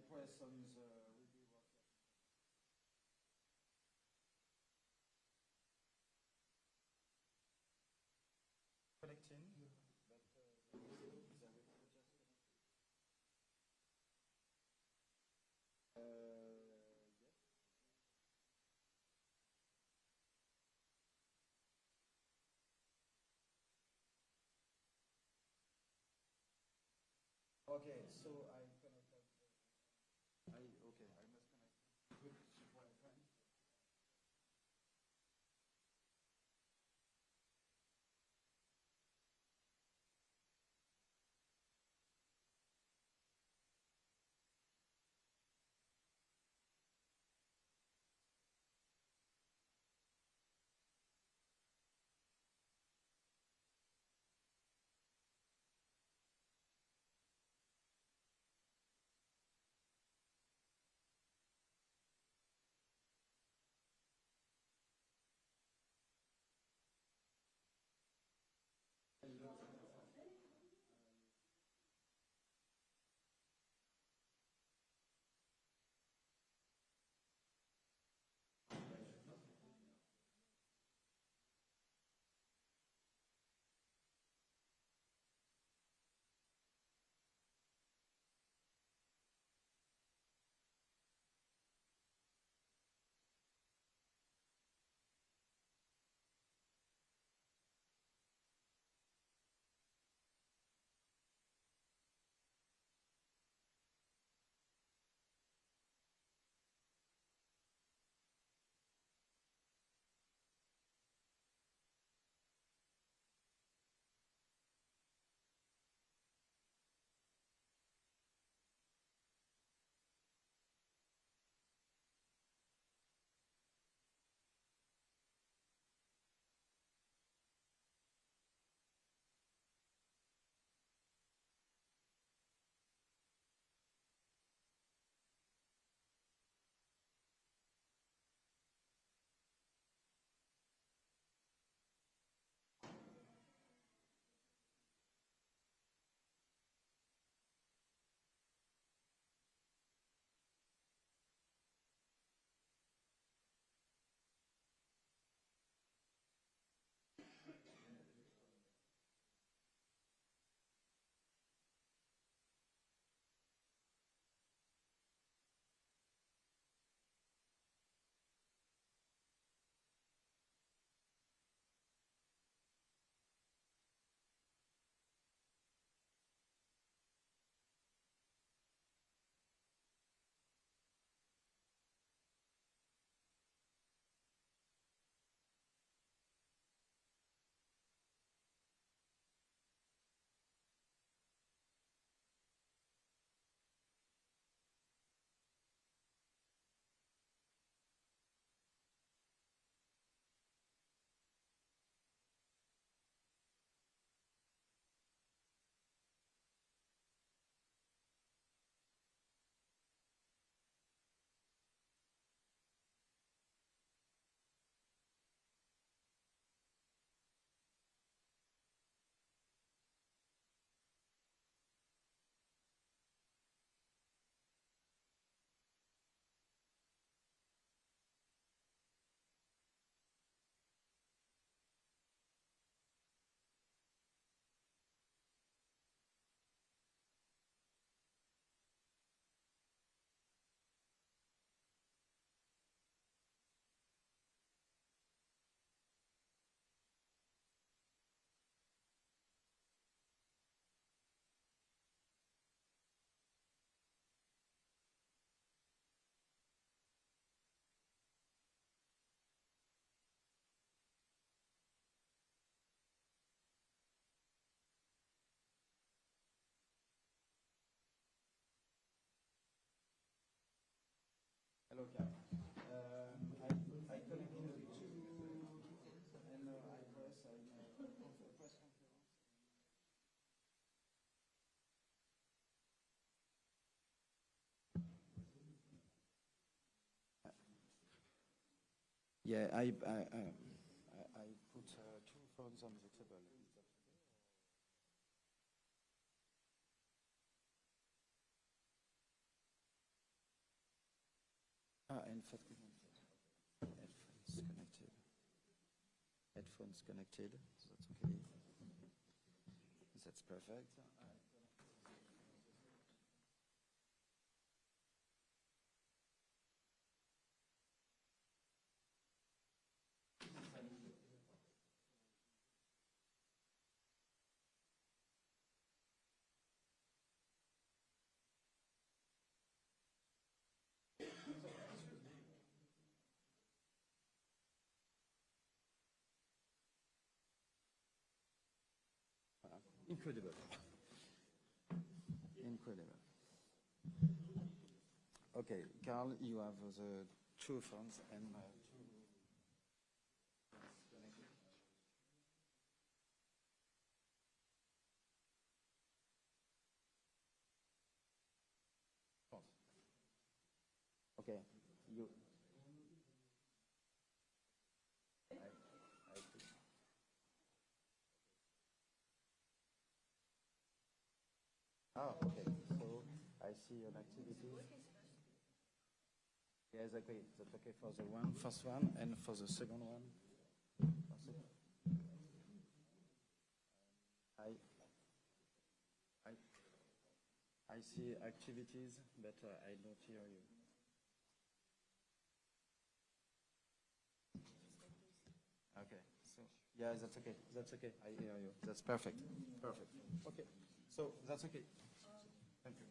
press on the Rugby World Cup. Connecting, but the video is just connected. Yes. Okay, so I connected. Okay, I must connect with Wi-Fi. Hello, Cap. I connected to and I press press conference. Yeah, I put two phones on the table. and headphones connected. Headphones connected, so that's okay. That's perfect. Incredible. Incredible. Okay, Carl, you have the two phones and two connected. Okay, you. Oh, okay. So I see an activity. Yeah, exactly. That's okay for the first one, and for the second one. I I see activities, but I don't hear you. Okay. So yeah, that's okay. That's okay. I hear you. That's perfect. Perfect. Okay. So that's okay. Thank you.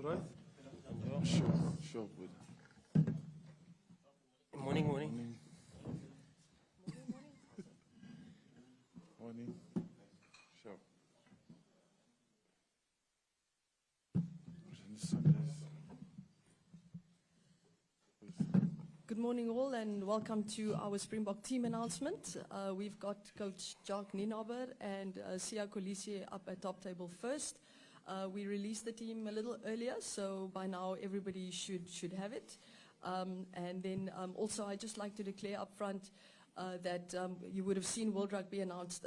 Right? Sure, sure, good. Morning. Morning. Morning. Sure. Good morning all and welcome to our Springbok team announcement. We've got Coach Jacques Nienaber and Sia Kolisi up at top table first. We released the team a little earlier, so by now everybody should have it. And then also I'd just like to declare up front that you would have seen World Rugby announced,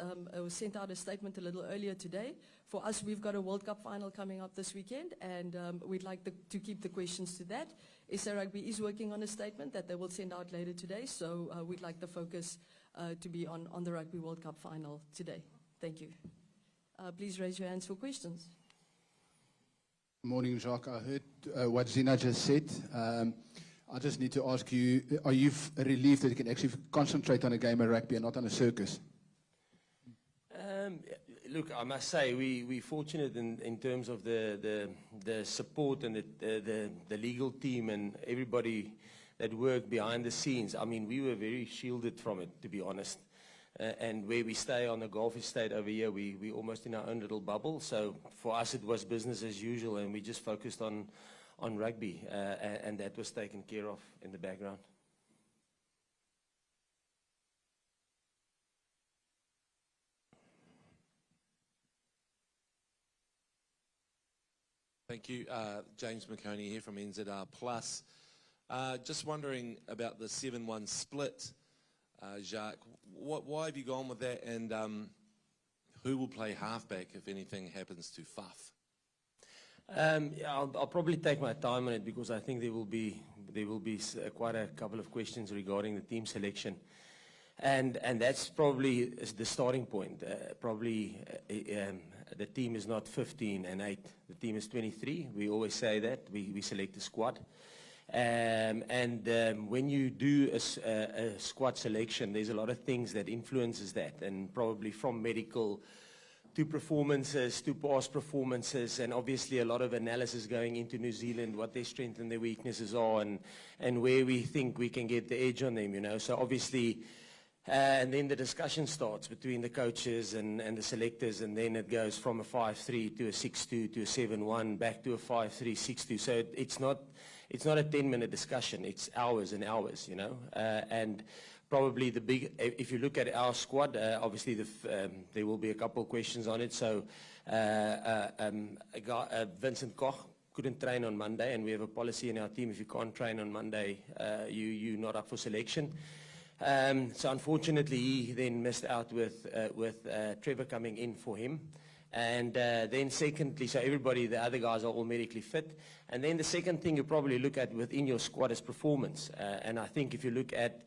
sent out a statement a little earlier today. For us, we've got a World Cup final coming up this weekend, and we'd like to keep the questions to that. SA Rugby is working on a statement that they will send out later today, so we'd like the focus to be on the Rugby World Cup final today. Thank you. Please raise your hands for questions. Morning, Jacques. I heard what Zina just said. I just need to ask you, are you relieved that you can actually concentrate on a game of rugby and not on a circus? Look, I must say we're fortunate in terms of the support and the legal team and everybody that worked behind the scenes. I mean, we were very shielded from it, to be honest. And where we stay on the Gulf estate over here, we almost in our own little bubble. So for us, it was business as usual, and we just focused on rugby, and that was taken care of in the background. Thank you. James McConey here from NZR Plus. Just wondering about the 7-1 split, Jacques. Why have you gone with that, and who will play halfback if anything happens to Faf? I'll probably take my time on it because I think there will be quite a couple of questions regarding the team selection, and that's probably the starting point. The team is not 15 and 8. The team is 23. We always say that we select a squad, and when you do a squad selection, there's a lot of things that influences that, and probably from medical to performances, to past performances, and obviously a lot of analysis going into New Zealand, what their strengths and their weaknesses are, and where we think we can get the edge on them, you know. So obviously And then the discussion starts between the coaches and the selectors, and then it goes from a 5-3 to a 6-2 to a 7-1, back to a 5-3, 6-2. So it's not a 10-minute discussion. It's hours and hours, you know. And probably the big, if you look at our squad, obviously there will be a couple of questions on it. So Vincent Koch couldn't train on Monday, and we have a policy in our team: if you can't train on Monday, you're not up for selection. So unfortunately, he then missed out with Trevor coming in for him. And then secondly, so everybody, the other guys are all medically fit. And then the second thing you probably look at within your squad is performance. And I think if you look at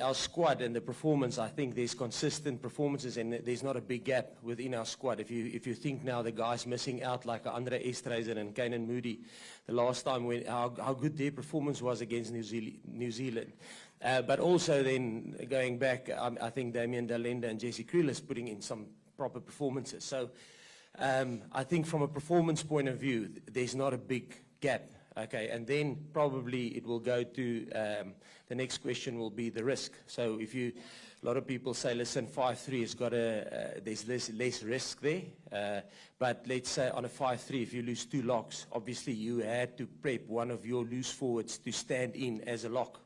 our squad and the performance, I think there's consistent performances, and there's not a big gap within our squad. If you think now the guys missing out like Andre Estreisen and Kainan Moody, the last time how good their performance was against New Zealand. But also then going back, I think Damian Dalenda and Jesse Krulis putting in some proper performances. So I think from a performance point of view, there's not a big gap. Okay, and then probably it will go to the next question will be the risk. So if a lot of people say, listen, 5-3 has got there's less risk there. But let's say on a 5-3, if you lose 2 locks, obviously you had to prep one of your loose forwards to stand in as a lock.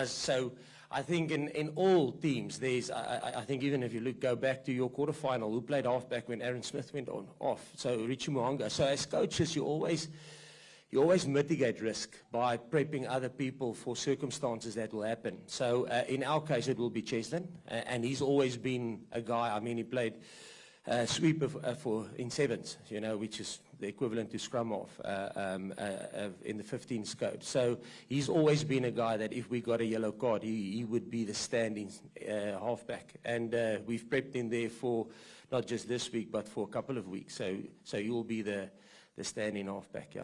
So I think in all teams, I think even if you go back to your quarterfinal, who played halfback when Aaron Smith went off? So Richie Mo'unga. So as coaches, you always mitigate risk by prepping other people for circumstances that will happen. So in our case, it will be Cheslin, and he's always been a guy. I mean, he played sweep in sevens, you know, which is the equivalent to scrum off in the 15 scope. So he's always been a guy that if we got a yellow card, he would be the standing halfback. And we've prepped him there for not just this week, but for a couple of weeks. So he will be the standing halfback, yeah.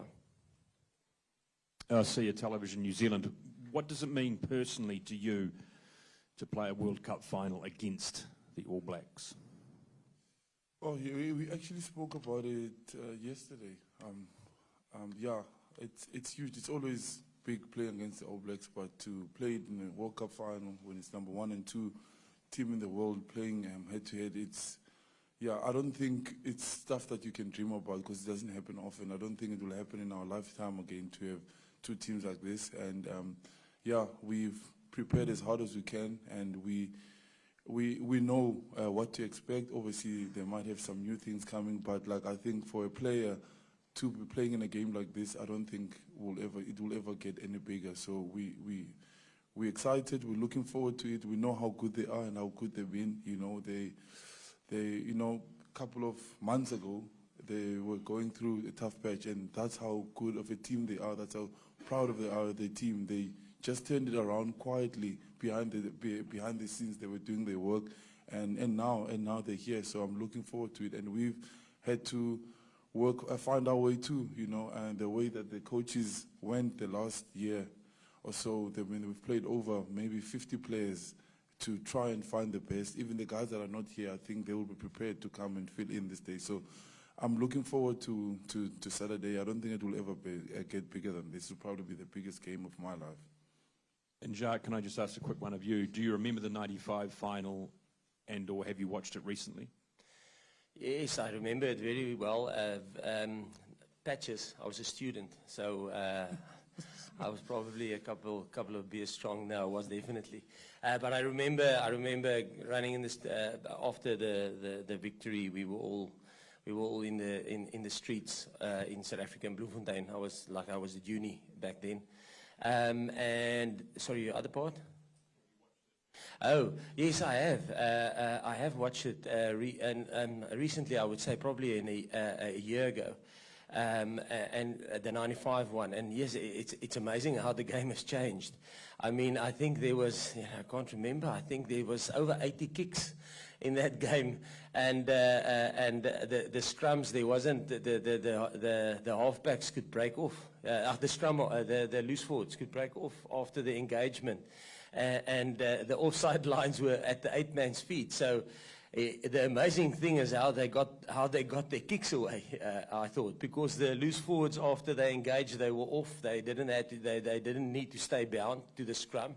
I see your television, New Zealand. What does it mean personally to you to play a World Cup final against the All Blacks? Oh, we actually spoke about it yesterday. Yeah, it's huge. It's always big playing against the All Blacks, but to play it in a World Cup final when it's number 1 and 2 team in the world playing head-to-head, yeah, I don't think it's stuff that you can dream about because it doesn't happen often. I don't think it will happen in our lifetime again to have 2 teams like this. And yeah, we've prepared as hard as we can, and we know what to expect. Obviously, they might have some new things coming, but like I think for a player to be playing in a game like this, I don't think it will ever get any bigger. So we're excited. We're looking forward to it. We know how good they are and how good they've been. You know, they you know, a couple of months ago they were going through a tough patch, and that's how good of a team they are. That's how proud of they are of the team. They just turned it around quietly behind the scenes. They were doing their work, and now they're here. So I'm looking forward to it. And we've had to find our way too, you know. And the way that the coaches went the last year or so, we've played over maybe 50 players to try and find the best. Even the guys that are not here, I think they will be prepared to come and fill in this day. So I'm looking forward to Saturday. I don't think it will ever get bigger than this. It will probably be the biggest game of my life. And Jacques, can I just ask a quick one of you? Do you remember the 95 final, and or have you watched it recently? Yes, I remember it very well. Patches, I was a student, so I was probably a couple of beers strong. No, I was definitely. But I remember running in this after the victory. We were all in the streets in South Africa in Bloemfontein. I was at uni back then. And sorry, your other part? Oh, yes, I have. I have watched it recently. I would say probably a year ago. And the 95 one, and yes, it's amazing how the game has changed. I mean, I think there was, I can't remember, I think there was over 80 kicks in that game, and the scrums, there wasn't, the halfbacks could break off, the loose forwards could break off after the engagement, and the offside lines were at the 8-man speed. So the amazing thing is how they got their kicks away. I thought, because the loose forwards, after they engaged, they were off. They didn't need to stay bound to the scrum,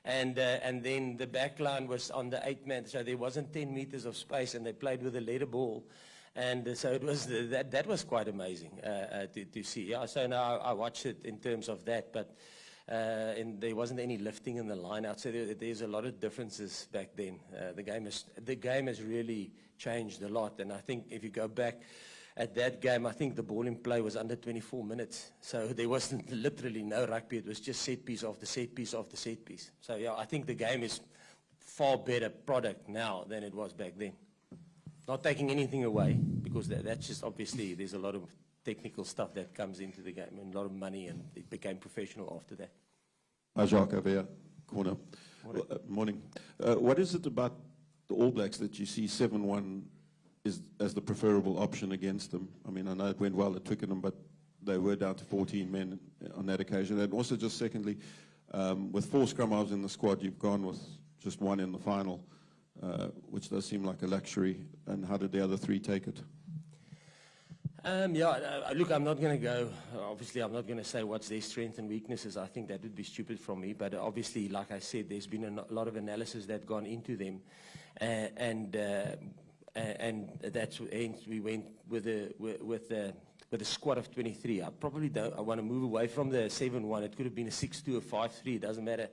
and then the back line was on the 8-man, so there wasn't 10 meters of space, and they played with a leather ball. And so it was that was quite amazing to see. Yeah, so now I watched it in terms of that, but and there wasn't any lifting in the line out. So there's a lot of differences back then. The game has really changed a lot, and I think if you go back at that game, I think the ball in play was under 24 minutes. So there wasn't literally no rugby. It was just set piece after set piece after set piece. So yeah, I think the game is far better product now than it was back then. Not taking anything away, because that's just obviously there's a lot of technical stuff that comes into the game and a lot of money, and it became professional after that. Hi, Jacques, over here, corner. Morning. What is it about the All Blacks that you see 7-1 as the preferable option against them? I mean, I know it went well at Twickenham, but they were down to 14 men on that occasion. And also, just secondly, with 4 scrum halves in the squad, you've gone with just 1 in the final. Which does seem like a luxury, and how did the other 3 take it? Look, I'm not going to go, obviously I'm not going to say what's their strengths and weaknesses. I think that would be stupid from me, but obviously, like I said, there's been a lot of analysis that gone into them, and that's hence we went with a squad of 23. I probably don't, I want to move away from the 7-1. It could have been a 6-2 or 5-3, it doesn't matter.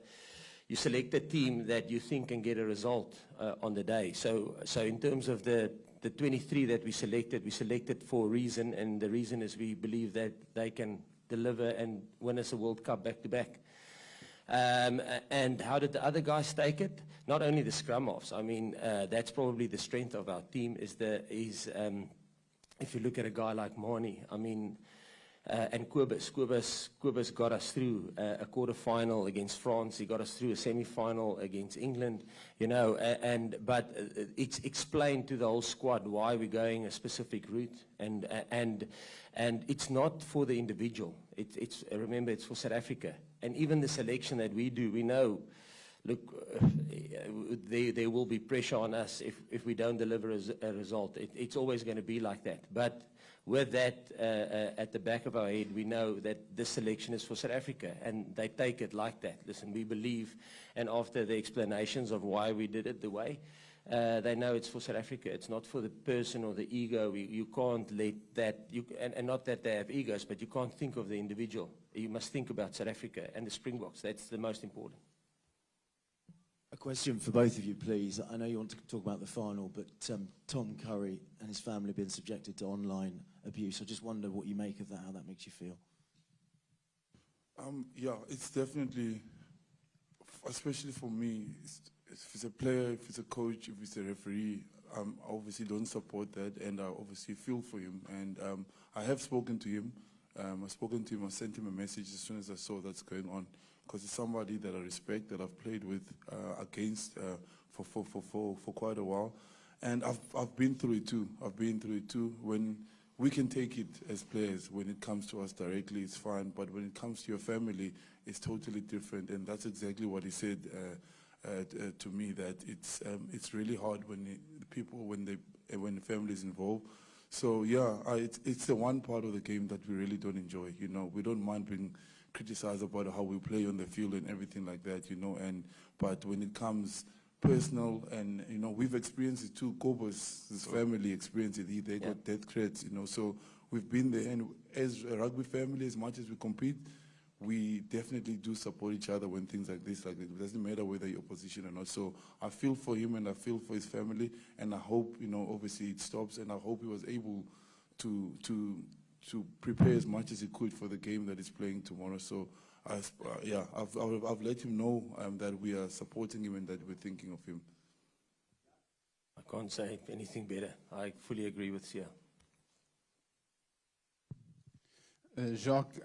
You select a team that you think can get a result on the day. So in terms of the 23 that we selected for a reason, and the reason is we believe that they can deliver and win us a World Cup back-to-back. And how did the other guys take it? Not only the scrum offs. I mean, that's probably the strength of our team. If you look at a guy like Marnie, I mean. And Kobus got us through a quarter-final against France. He got us through a semi-final against England, you know. But it's explained to the whole squad why we're going a specific route, and it's not for the individual. Remember, it's for South Africa. And even the selection that we do, we know. Look, there will be pressure on us if we don't deliver a result. It's always going to be like that. But with that at the back of our head, we know that this selection is for South Africa, and they take it like that. Listen, we believe, and after the explanations of why we did it the way, they know it's for South Africa. It's not for the person or the ego. You can't let that, and not that they have egos, but you can't think of the individual. You must think about South Africa and the Springboks. That's the most important. A question for both of you, please. I know you want to talk about the final, but Tom Curry and his family have been subjected to online abuse. I just wonder what you make of that, how that makes you feel. Yeah, it's definitely, especially for me, if it's a player, if it's a coach, if it's a referee, I obviously don't support that, and I obviously feel for him. And I have spoken to him. I sent him a message as soon as I saw that's going on, because it's somebody that I respect, that I've played with against for quite a while, and I've been through it too. When we can take it as players, when it comes to us directly, it's fine, but when it comes to your family, it's totally different, and that's exactly what he said to me. That it's really hard when the family is involved. So yeah, it's the one part of the game that we really don't enjoy. You know, we don't mind being criticized about how we play on the field and everything like that, you know. But when it comes personal, and you know, we've experienced it too. Kobus' family experienced it. They got death threats, you know. So we've been there, and as a rugby family, as much as we compete, we definitely do support each other when things like this. It doesn't matter whether you're opposition or not. So I feel for him, and I feel for his family, and I hope, you know, obviously it stops, and I hope he was able to prepare as much as he could for the game that he's playing tomorrow. So, yeah, I've let him know that we are supporting him and that we're thinking of him. I can't say anything better. I fully agree with Sia. Jacques,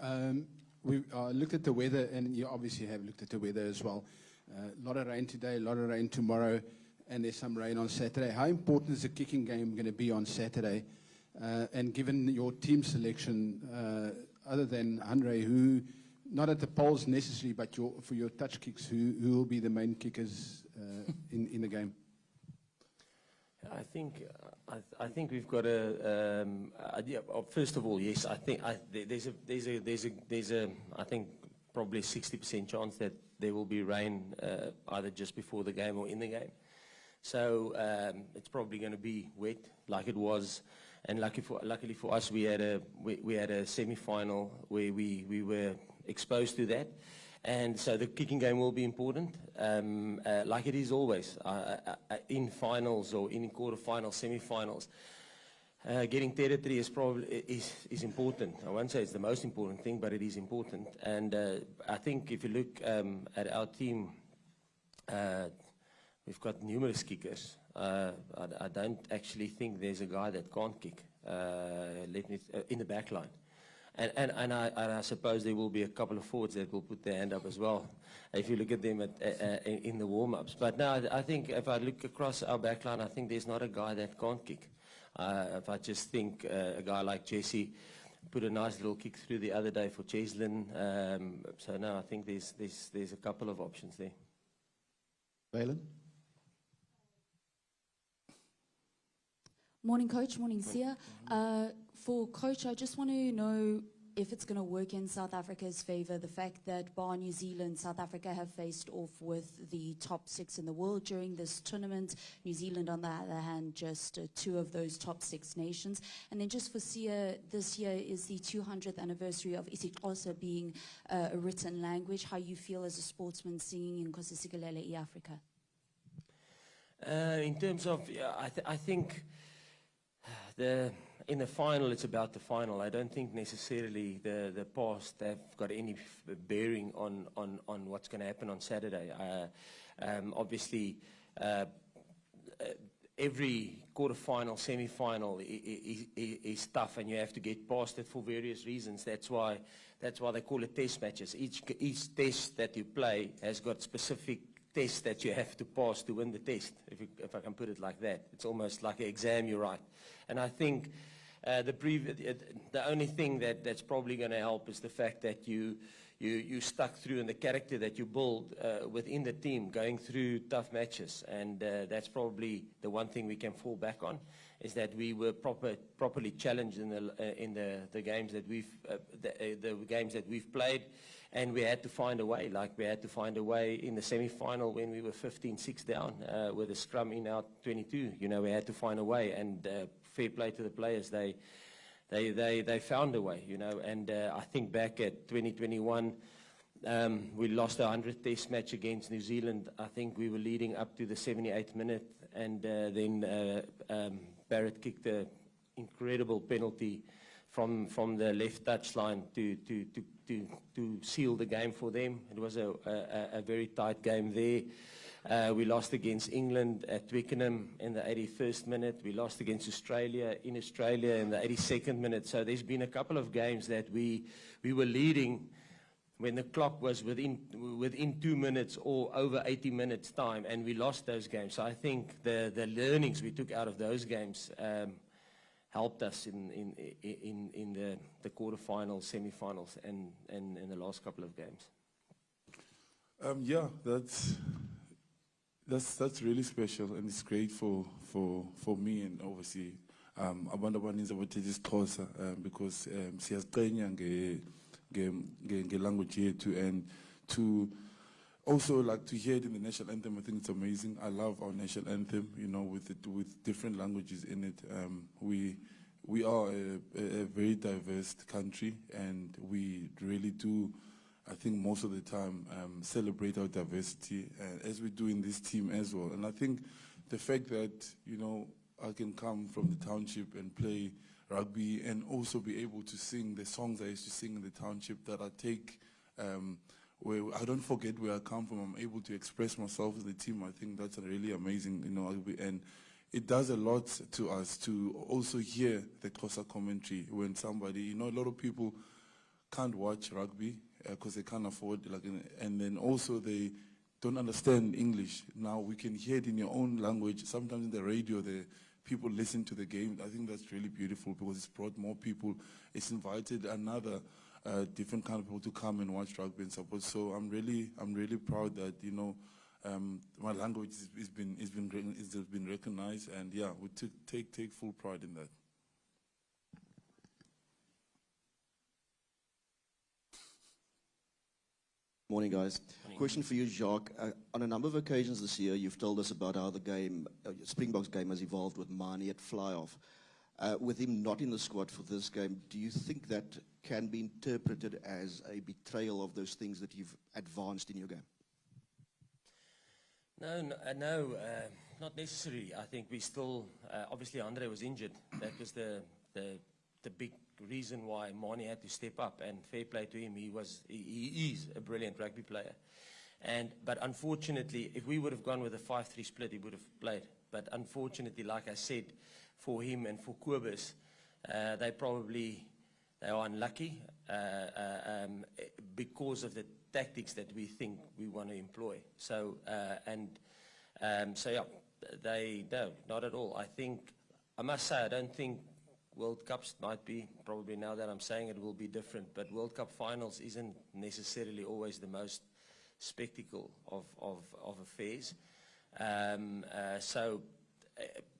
we looked at the weather, and you obviously have looked at the weather as well. A lot of rain today, a lot of rain tomorrow, and there's some rain on Saturday. How important is the kicking game going to be on Saturday? And given your team selection, other than Andre, who, not at the poles necessarily, but for your touch kicks, who will be the main kickers in the game? I think we've got first of all, yes. I think there's a I think probably a 60% chance that there will be rain either just before the game or in the game. So it's probably going to be wet like it was. And luckily for us, we had a semi-final where we were exposed to that. And so the kicking game will be important, like it is always in finals or in quarterfinals, semi-finals. Getting territory is important. I won't say it's the most important thing, but it is important. And I think if you look at our team, we've got numerous kickers. I don't actually think there's a guy that can't kick in the back line. And I suppose there will be a couple of forwards that will put their hand up as well, if you look at them in the warm-ups. But no, I think if I look across our back line, I think there's not a guy that can't kick. If I just think a guy like Jesse put a nice little kick through the other day for Cheslin. So no, I think there's a couple of options there. Valen? Morning, Coach. Morning, Sia. For Coach, I just want to know if it's going to work in South Africa's favour, the fact that bar New Zealand, South Africa have faced off with the top 6 in the world during this tournament. New Zealand, on the other hand, just 2 of those top 6 nations. And then just for Sia, this year is the 200th anniversary of isiXhosa being a written language. How you feel as a sportsman singing in Nkosisikelele, Africa? In terms of, I think in the final, it's about the final. I don't think necessarily the past have got any bearing on what's going to happen on Saturday. Obviously, every quarter-final, semi-final is tough, and you have to get past it for various reasons. That's why they call it test matches. Each test that you play has got specific tests that you have to pass to win the test, if I can put it like that. It's almost like an exam you write. And I think the only thing that's probably going to help is the fact that you stuck through, and the character that you build within the team going through tough matches. And that's probably the one thing we can fall back on, is that we were properly challenged in the games that we've played, and we had to find a way. Like we had to find a way in the semi-final when we were 15-6 down with a scrum in our 22. You know, we had to find a way, and fair play to the players. They found a way, you know. And I think back at 2021, we lost our 100th test match against New Zealand. I think we were leading up to the 78th minute, and then Barrett kicked an incredible penalty from the left touchline to seal the game for them. It was a very tight game there. We lost against England at Twickenham in the 81st minute. We lost against Australia in Australia in the 82nd minute. So there's been a couple of games that we were leading when the clock was within 2 minutes or over 80 minutes time, and we lost those games. So I think the learnings we took out of those games helped us in the quarterfinals, semi-finals, and in the last couple of games. Yeah, that's really special, and it's great for me, and obviously abantu abaninzi abathetha isiXhosa because siyaziqenya nge-language yethu, and to also like to hear it in the national anthem. I think it's amazing. I love our national anthem, you know, with different languages in it. We are a very diverse country, and we really do, I think most of the time, celebrate our diversity, as we do in this team as well. And I think the fact that, you know, I can come from the township and play rugby and also be able to sing the songs I used to sing in the township, that I take, where I don't forget where I come from. I'm able to express myself as the team. I think that's really amazing, you know, and it does a lot to us to also hear the Xhosa commentary when somebody, you know, a lot of people can't watch rugby because they can't afford, like, and then also they don't understand English. Now we can hear it in your own language. Sometimes in the radio, the people listen to the game. I think that's really beautiful because it's brought more people. It's invited another different kind of people to come and watch rugby and support. So I'm really proud that, you know, my language has been recognized, and yeah, we take full pride in that. Morning, guys. Question for you, Jacques. On a number of occasions this year, you've told us about how the game, Springboks game has evolved with Mani at fly-off. With him not in the squad for this game, do you think that can be interpreted as a betrayal of those things that you've advanced in your game? No, not necessarily. I think we still, obviously Andre was injured. That was the big reason why Mani had to step up, and fair play to him. He is a brilliant rugby player. But unfortunately, if we would have gone with a 5-3 split, he would have played. But unfortunately, like I said, for him and for Kobus, they are unlucky because of the tactics that we think we want to employ. So yeah, no, not at all. I must say, I don't think World Cups might be, probably now that I'm saying it will be different, but World Cup finals isn't necessarily always the most spectacle of affairs. So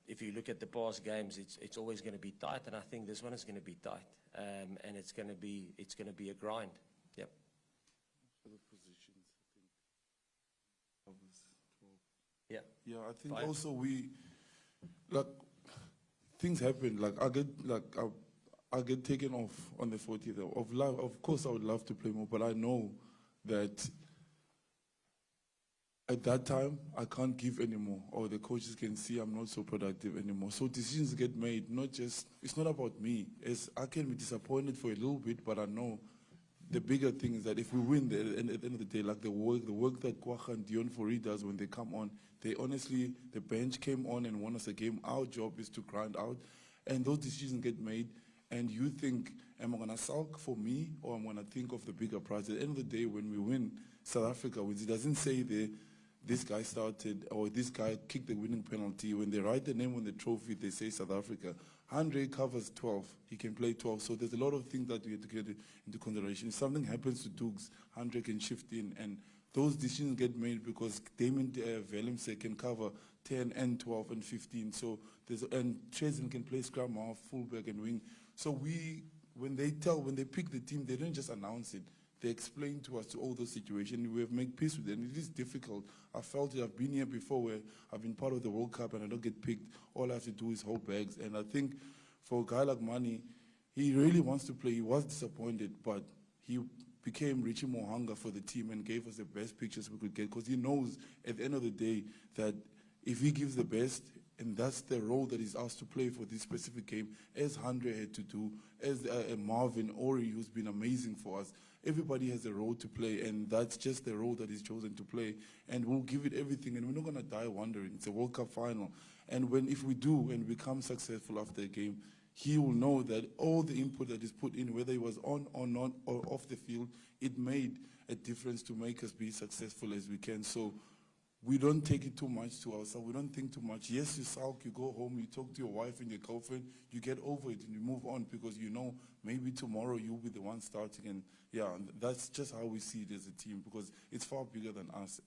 if you look at the past games, it's always going to be tight, and I think this one is going to be tight, and it's going to be a grind. Yep. For the positions, I think Yeah. Yeah, I think also things happen. I get taken off on the 40th of life. Of course, I would love to play more, but I know that at that time, I can't give anymore, or the coaches can see I'm not so productive anymore. So decisions get made, it's not about me. I can be disappointed for a little bit, but I know the bigger thing is that if we win at the end of the day, like the work that Kwagga and Dion Fourie does when they come on, the bench came on and won us a game. Our job is to grind out, and those decisions get made, and you think, am I going to sulk for me, or am I going to think of the bigger prize? At the end of the day, when we win, South Africa wins. It doesn't say this guy started, or this guy kicked the winning penalty. When they write the name on the trophy, they say South Africa. Andre covers 12. He can play 12. So there's a lot of things that we have to get into consideration. If something happens to Dukes, Andre can shift in. And those decisions get made because Damien Willemse can cover 10 and 12 and 15. So and Trezen can play scrum half, fullback and wing. So when they pick the team, they don't just announce it. They explain to us to all those situations. We have made peace with it, and it is difficult. I felt it. I've been here before where I've been part of the World Cup and I don't get picked. All I have to do is hold bags. And I think for a guy like Mani, he really wants to play. He was disappointed, but he became Richie Mohanga for the team and gave us the best pictures we could get, because he knows at the end of the day that if he gives the best, and that's the role that he's asked to play for this specific game, as Andre had to do, as Marvin Ori, who's been amazing for us. Everybody has a role to play, and that's just the role that he's chosen to play. And we'll give it everything, and we're not going to die wondering. It's a World Cup final. And if we do and become successful after the game, he will know that all the input that is put in, whether he was on or not or off the field, it made a difference to make us be successful as we can. So we don't take it too much to ourselves. We don't think too much. Yes, you sulk, you go home, you talk to your wife and your girlfriend, you get over it and you move on, because you know maybe tomorrow you'll be the one starting. And yeah, that's just how we see it as a team, because it's far bigger than us.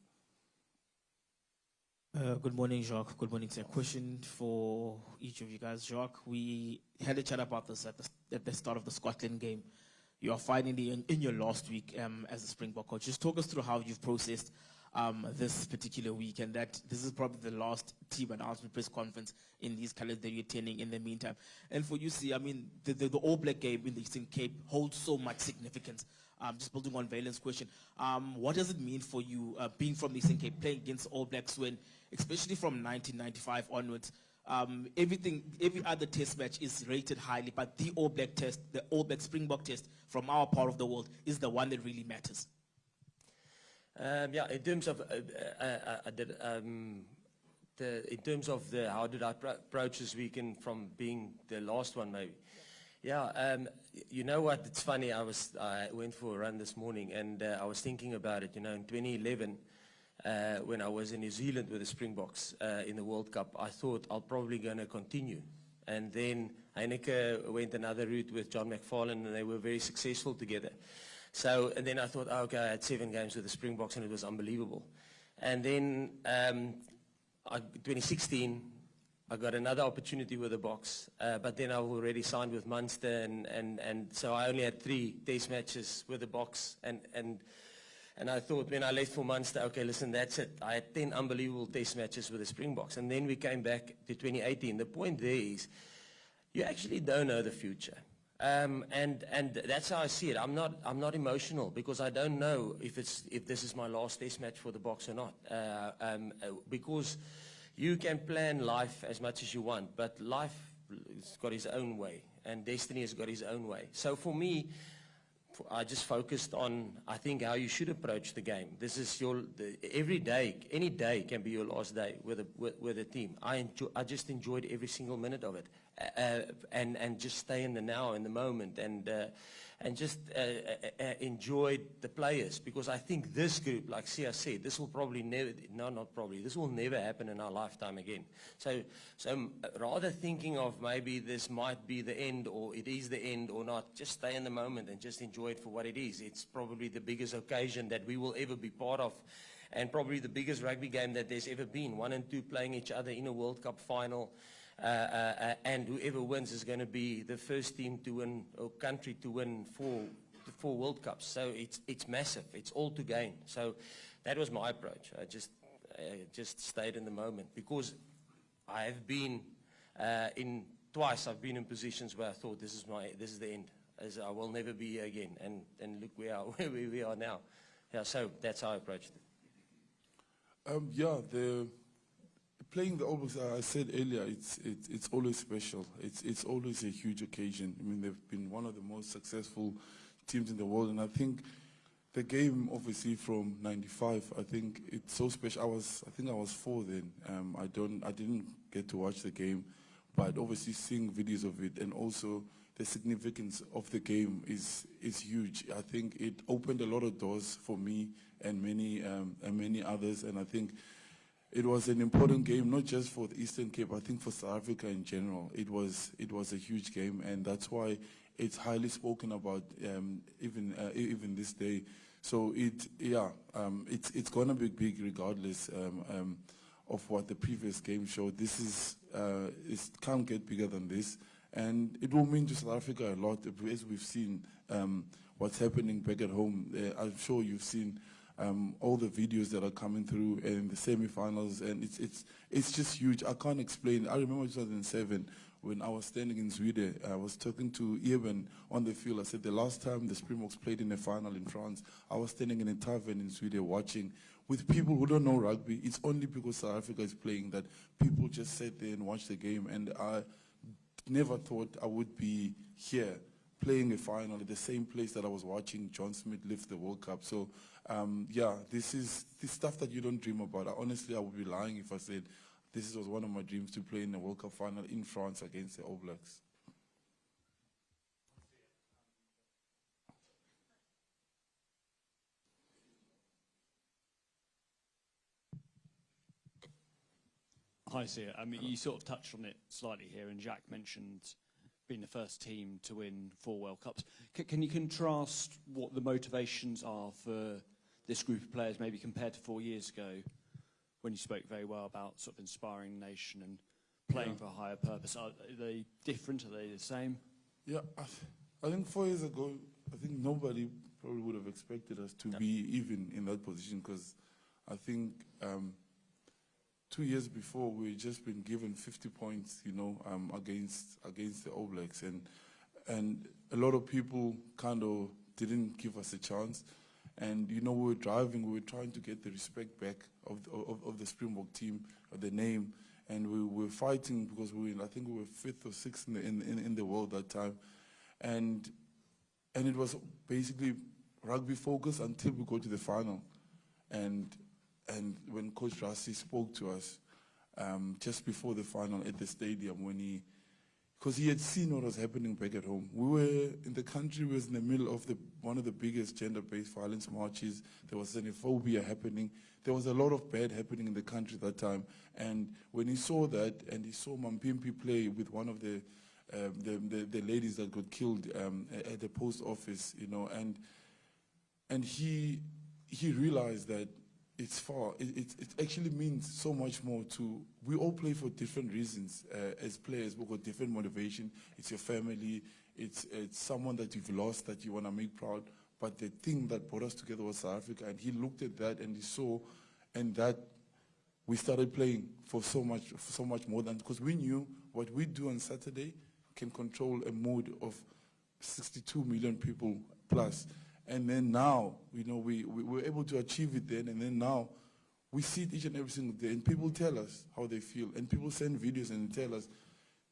Good morning, Jacques. Good morning, sir. Question for each of you guys. Jacques, we had a chat about this at the start of the Scotland game. You are finally in your last week as a Springbok coach. Just talk us through how you've processed this particular week, and that this is probably the last team announcement press conference in these colors that you're attending in the meantime. And for you, see, I mean, the All Black game in the Eastern Cape holds so much significance. Just building on Valen's question, what does it mean for you being from the Eastern Cape, playing against All Blacks when, especially from 1995 onwards, every other test match is rated highly, but the All Black test, the All Black Springbok test from our part of the world is the one that really matters? Yeah, in terms of how did I approach this weekend from being the last one, maybe. Yeah, you know what? It's funny. I went for a run this morning, and I was thinking about it. You know, in 2011, when I was in New Zealand with the Springboks in the World Cup, I thought I'll probably going to continue. And then Heineke went another route with John McFarlane, and they were very successful together. So, and then I thought, okay, I had 7 games with the Springboks, and it was unbelievable. And then 2016, I got another opportunity with the Boks, but then I already signed with Munster, and so I only had 3 test matches with the Boks, and And I thought when I left for Munster, okay, listen, that's it. I had 10 unbelievable test matches with the Springboks. And then we came back to 2018. The point there is, you actually don't know the future. And that's how I see it. I'm not emotional because I don't know if this is my last test match for the Boks or not. Because you can plan life as much as you want, but life has got its own way, and destiny has got its own way. So for me, I just focused on, I think, how you should approach the game. This is every day, any day can be your last day with a team. I just enjoyed every single minute of it, and just stay in the now, in the moment, and just enjoyed the players, because I think this group, like Sia said, this will probably never, no, not probably, this will never happen in our lifetime again. So rather thinking of maybe this might be the end, or it is the end or not, just stay in the moment and just enjoy it for what it is. It's probably the biggest occasion that we will ever be part of, and probably the biggest rugby game that there's ever been. 1 and 2 playing each other in a World Cup final. And whoever wins is going to be the first team to win, or country to win, four World Cups. So it's massive. It's all to gain. So that was my approach. I just stayed in the moment, because I have been twice. I've been in positions where I thought this is the end. As I will never be here again. And look where we are now. Yeah. So that's how I approached it. Playing the All Blacks, I said earlier, it's always special. It's always a huge occasion. I mean, they've been one of the most successful teams in the world, and I think the game, obviously from '95, I think it's so special. I think I was 4 then. I didn't get to watch the game, but obviously seeing videos of it, and also the significance of the game is huge. I think it opened a lot of doors for me and many others, and I think it was an important game, not just for the Eastern Cape, I think for South Africa in general. It was a huge game, and that's why it's highly spoken about even this day. So it's gonna be big regardless of what the previous game showed. This it can't get bigger than this, and it will mean to South Africa a lot, as we've seen what's happening back at home. I'm sure you've seen all the videos that are coming through in the semi-finals, and it's just huge. I can't explain. I remember 2007 when I was standing in Sweden. I was talking to Eben on the field. I said the last time the Springboks played in a final in France, I was standing in a tavern in Sweden watching with people who don't know rugby. It's only because South Africa is playing that people just sat there and watched the game, and I never thought I would be here playing a final at the same place that I was watching John Smith lift the World Cup. So this is stuff that you don't dream about. Honestly, I would be lying if I said this was one of my dreams, to play in the World Cup final in France against the All Blacks. Hi, Sia. I mean, you sort of touched on it slightly here, and Jacques mentioned being the first team to win 4 World Cups. Can you contrast what the motivations are for this group of players, maybe compared to 4 years ago, when you spoke very well about sort of inspiring the nation and playing for a higher purpose? Are they different? Are they the same? Yeah, I think 4 years ago, I think nobody probably would have expected us to be even in that position, because I think 2 years before we had just been given 50 points, against the All Blacks, and a lot of people kind of didn't give us a chance. And we were driving, we were trying to get the respect back of the Springbok team, of the name, and we were fighting because I think we were 5th or 6th in the world that time, and it was basically rugby focus until we go to the final, and when Coach Rassi spoke to us just before the final at the stadium, because he had seen what was happening back at home. We were in the country, was in the middle of one of the biggest gender-based violence marches. There was xenophobia happening. There was a lot of bad happening in the country at that time. And when he saw that, and he saw Mampimpi play with one of the ladies that got killed at the post office, and he realized that it actually means so much more to, we all play for different reasons as players. We've got different motivation. It's your family, it's someone that you've lost that you want to make proud. but the thing that brought us together was South Africa. And he looked at that and he saw, and that we started playing for so much more than, because we knew what we do on Saturday can control a mood of 62 million people plus. And then now, you know, we were able to achieve it then, and then now we see it each and every single day, and people tell us how they feel, and people send videos and tell us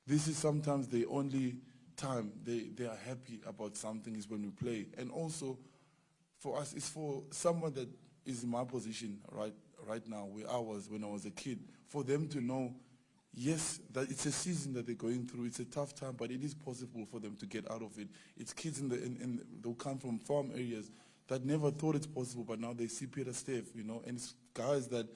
this is sometimes the only time they are happy about something is when we play. And also, for us, it's for someone that is in my position right now, where I was when I was a kid, for them to know, yes, that it's a season that they're going through, it's a tough time, but it is possible for them to get out of it. It's kids they'll come from farm areas that never thought it's possible, but now they see Peter Steph, you know, and it's guys that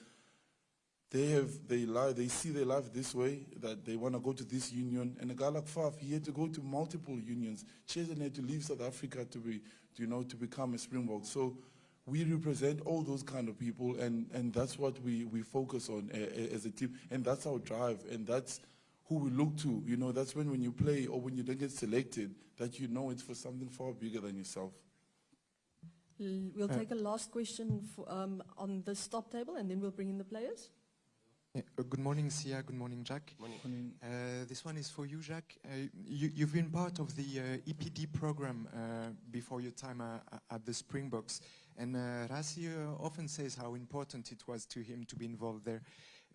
they see their life this way, that they want to go to this union. And a guy like Faf, he had to go to multiple unions. Cheslin had to leave South Africa to become a Springbok. So we represent all those kind of people, and that's what we focus on as a team, and that's our drive, and that's who we look to. You know, that's when you play or when you don't get selected, that you know it's for something far bigger than yourself. We'll take a last question on this top table, and then we'll bring in the players. Good morning, Sia. Good morning, Jacques. Morning. This one is for you, Jacques. You've been part of the EPD program before your time at the Springboks, and Rassi often says how important it was to him to be involved there.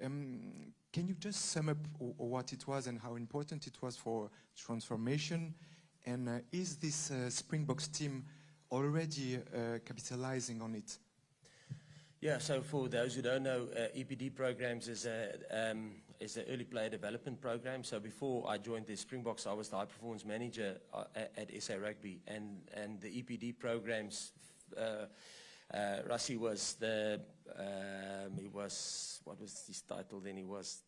Can you just sum up what it was and how important it was for transformation? And is this Springboks team already capitalizing on it? Yeah, so for those who don't know, EPD programs is an early player development program. So before I joined the Springboks, I was the high performance manager at SA Rugby, and the EPD programs, Rassi was what was his title then? He was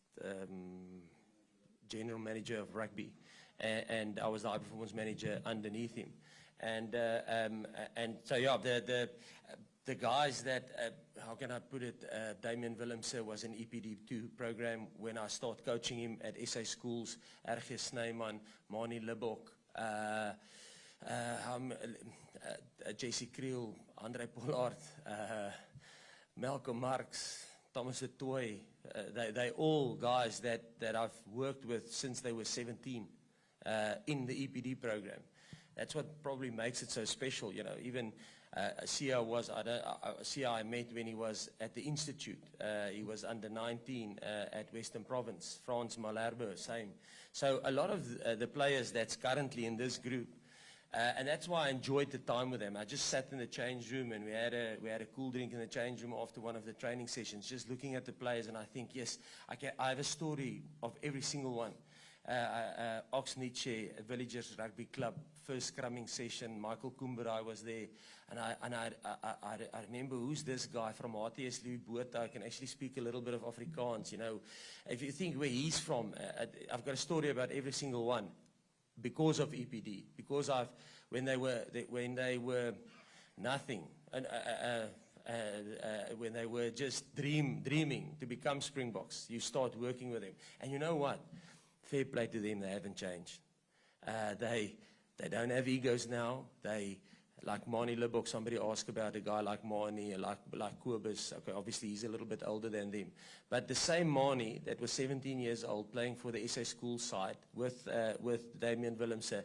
general manager of rugby, and I was the high performance manager underneath him. And so yeah, the guys that, how can I put it, Damian Willemse was an EPD2 program when I started coaching him at SA schools, R.G. Snyman, Mani Libok, J.C. Creel, Andre Pollard, Malcolm Marx, Thomas Etoy, they all guys that I've worked with since they were 17 in the EPD program. That's what probably makes it so special, you know. Even Sia I met when he was at the Institute. He was under 19 at Western Province. Frans Malherbe, same. So a lot of the players that's currently in this group, and that's why I enjoyed the time with them. I just sat in the change room and we had a cool drink in the change room after one of the training sessions, just looking at the players, and I think, yes, I have a story of every single one. Oxnitsche, Villagers Rugby Club, first scrumming session, Michael Kumberai was there, and I remember, who's this guy from HTS Louis Botha? I can actually speak a little bit of Afrikaans, you know. If you think where he's from, I've got a story about every single one because of EPD, because when they were nothing, and when they were just dreaming to become Springboks, you start working with them, and you know what? Fair play to them, they haven't changed. They don't have egos now. Like Mani Libok, somebody asked about a guy like Mani, like Kobus. Okay, obviously he's a little bit older than them. But the same Mani that was 17 years old playing for the SA school side with Damian Willemse,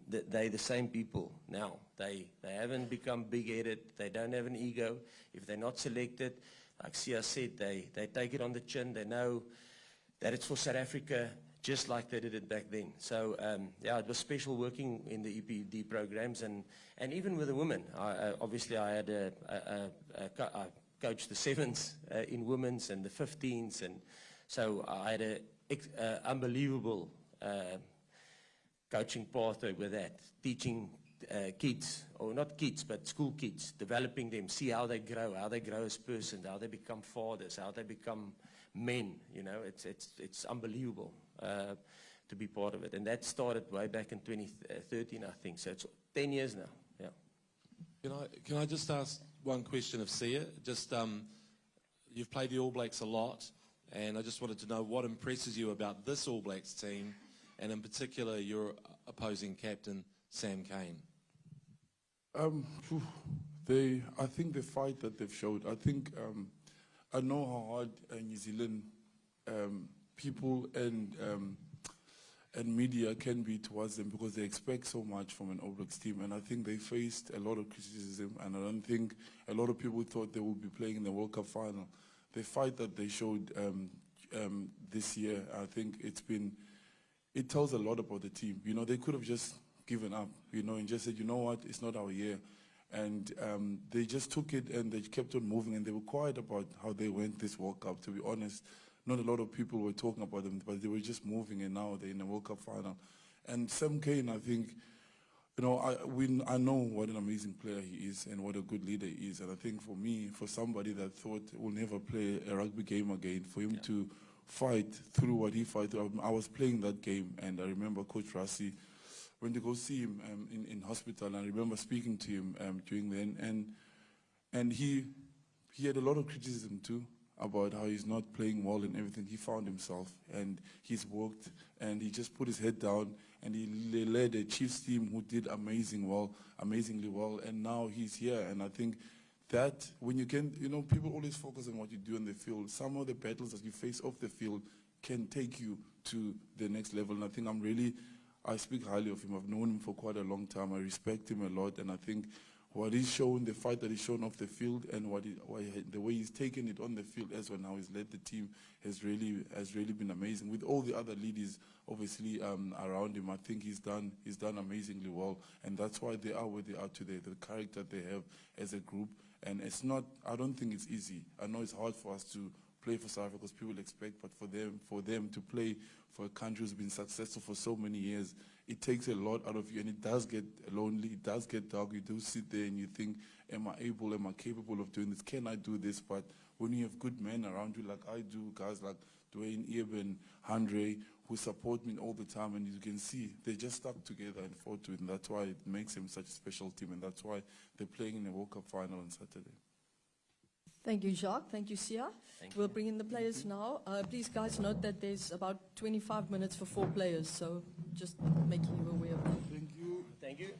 they're the same people now. They haven't become big-headed. They don't have an ego. If they're not selected, like Sia said, they take it on the chin. They know that it's for South Africa, just like they did it back then. So, yeah, it was special working in the EPD programs, and even with the women. Obviously, I coached the 7s in women's and the 15s, and so I had an unbelievable coaching pathway with that, teaching kids, or not kids, but school kids, developing them, see how they grow as persons, how they become fathers, how they become men. You know, it's unbelievable to be part of it, and that started way back in 2013, I think. So it's 10 years now. Yeah. Can I just ask one question of Sia? Just you've played the All Blacks a lot, and I just wanted to know what impresses you about this All Blacks team, and in particular your opposing captain Sam Cane. Phew, I think the fight that they've showed, I know how hard New Zealand people and media can be towards them because they expect so much from an All Blacks team, and I think they faced a lot of criticism, and I don't think a lot of people thought they would be playing in the World Cup final. The fight that they showed this year, I think it tells a lot about the team. You know, they could have just given up, you know, and just said, you know what, it's not our year. And they just took it and they kept on moving, and they were quiet about how they went this World Cup, to be honest. Not a lot of people were talking about them, but they were just moving, and now they're in the World Cup final. And Sam Cane, I think, you know, I know what an amazing player he is and what a good leader he is. And I think for me, for somebody that thought will never play a rugby game again, for him to fight through what he fight through. I was playing that game, and I remember Coach Rassi, when they go see him in hospital, and I remember speaking to him during then, and he had a lot of criticism too about how he's not playing well and everything. He found himself, and he's worked, and he just put his head down, and he led a Chiefs team who did amazingly well, and now he's here. And I think that when you can, you know, people always focus on what you do on the field. Some of the battles that you face off the field can take you to the next level, and I think I speak highly of him. I've known him for quite a long time. I respect him a lot, and I think what he's shown, the fight that he's shown off the field, and the way he's taken it on the field as well, now he's led the team, has really been amazing. With all the other leaders, obviously, around him, I think he's done amazingly well, and that's why they are where they are today, the character they have as a group. And it's not, I don't think it's easy. I know it's hard for us to play for South Africa because people expect, but for them to play for a country who's been successful for so many years, it takes a lot out of you, and it does get lonely, it does get dark. You do sit there and you think, am I capable of doing this? Can I do this? But when you have good men around you like I do, guys like Dwayne, Eben, Andre, who support me all the time, and you can see they just stuck together and fought to it, and that's why it makes them such a special team, and that's why they're playing in the World Cup final on Saturday. Thank you, Jacques. Thank you, Sia. We'll bring in the players now. Please, guys, note that there's about 25 minutes for 4 players, so just making you aware of that. Thank you. Thank you.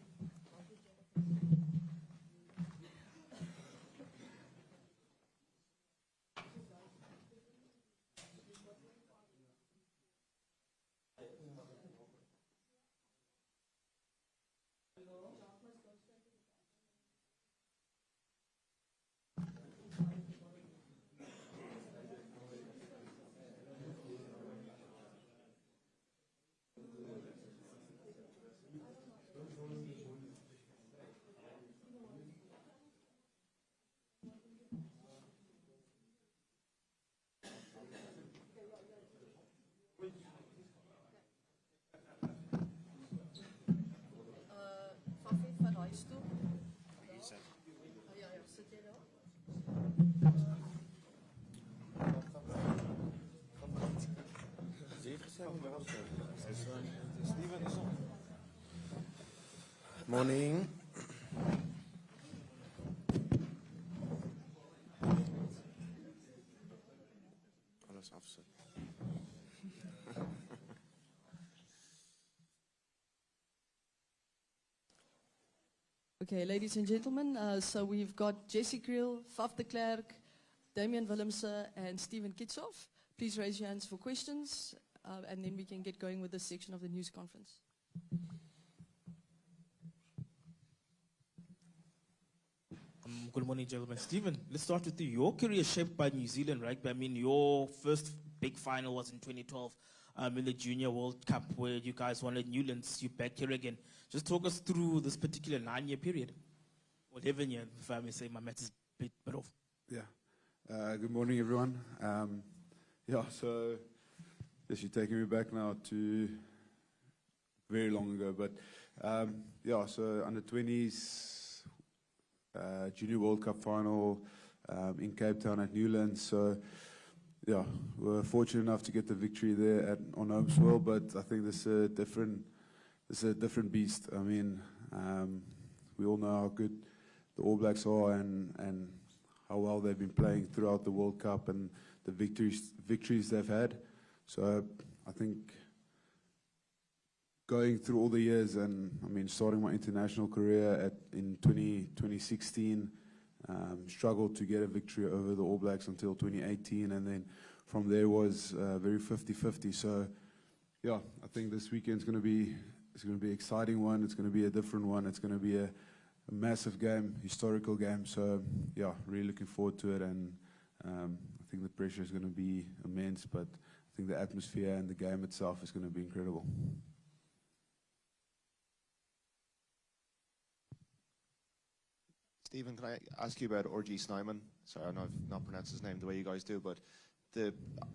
Morning. Alles afzet. Okay, ladies and gentlemen, so we've got Jesse Creel, Faf de Klerk, Damian Willemse, and Stephen Kitsoff. Please raise your hands for questions, and then we can get going with this section of the news conference. Good morning, gentlemen. Stephen, let's start with you. Your career shaped by New Zealand rugby. I mean, your first big final was in 2012 in the Junior World Cup, where you guys won at Newlands. You're back here again. Just talk us through this particular 9-year period. Or 11 years, if I may say. My math is a bit off. Yeah. Good morning, everyone. So yes, you're taking me back now to very long ago. But so under 20s, Junior World Cup final in Cape Town at Newlands. So yeah, we were fortunate enough to get the victory there on home soil. But I think this is a different beast. I mean, we all know how good the All Blacks are and how well they've been playing throughout the World Cup and the victories they've had. So I think going through all the years, and I mean, starting my international career in 2016, struggled to get a victory over the All Blacks until 2018, and then from there was very 50-50. So, yeah, I think this weekend's going to be an exciting one. It's going to be a different one. It's going to be a massive game, historical game. So, yeah, really looking forward to it, and I think the pressure is going to be immense, but I think the atmosphere and the game itself is going to be incredible. Stephen, can I ask you about R.G. Snyman? Sorry, I know I've not pronounced his name the way you guys do, but I